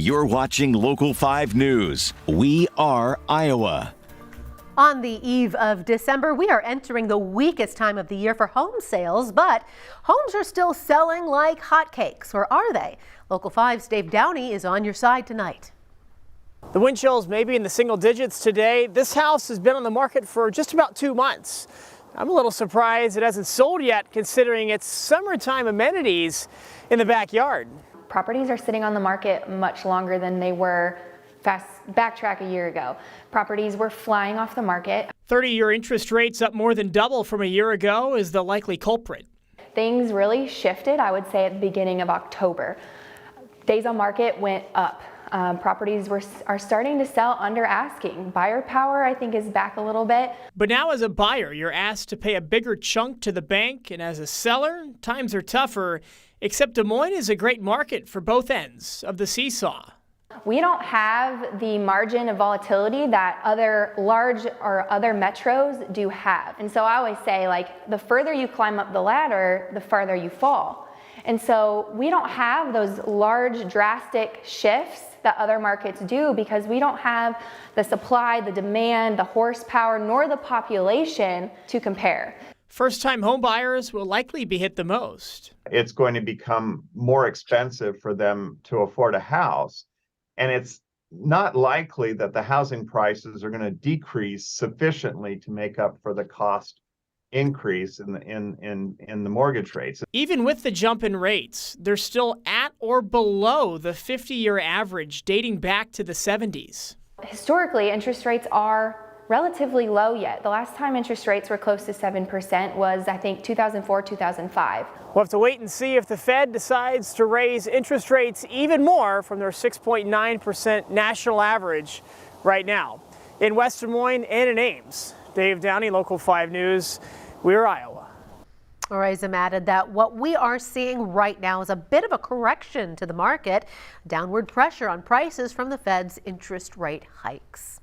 You're watching Local 5 News. We are Iowa. On the eve of December, we are entering the weakest time of the year for home sales, but homes are still selling like hotcakes, or are they? Local 5's Dave Downey is on your side tonight. The wind chills may be in the single digits today. This house has been on the market for just about 2 months. I'm a little surprised it hasn't sold yet, considering its summertime amenities in the backyard. Properties are sitting on the market much longer than they were backtrack a year ago. Properties were flying off the market. 30-year interest rates up more than double from a year ago is the likely culprit. Things really shifted, I would say, at the beginning of October. Days on market went up. Properties are starting to sell under asking. Buyer power, I think, is back a little bit. But now as a buyer, you're asked to pay a bigger chunk to the bank, and as a seller, times are tougher, except Des Moines is a great market for both ends of the seesaw. We don't have the margin of volatility that other large or other metros do have. And so I always say, like, the further you climb up the ladder, the farther you fall. And so we don't have those large, drastic shifts that other markets do because we don't have the supply, the demand, the horsepower, nor the population to compare. First-time home buyers will likely be hit the most. It's going to become more expensive for them to afford a house. And it's not likely that the housing prices are going to decrease sufficiently to make up for the cost increase in the mortgage rates. Even with the jump in rates, they're still at or below the 50-year average dating back to the 70s. Historically, interest rates are relatively low yet. The last time interest rates were close to 7% was, I think, 2004, 2005. We'll have to wait and see if the Fed decides to raise interest rates even more from their 6.9% national average right now. In West Des Moines and in Ames, Dave Downey, Local 5 News, we're Iowa. Orizem added that what we are seeing right now is a bit of a correction to the market, downward pressure on prices from the Fed's interest rate hikes.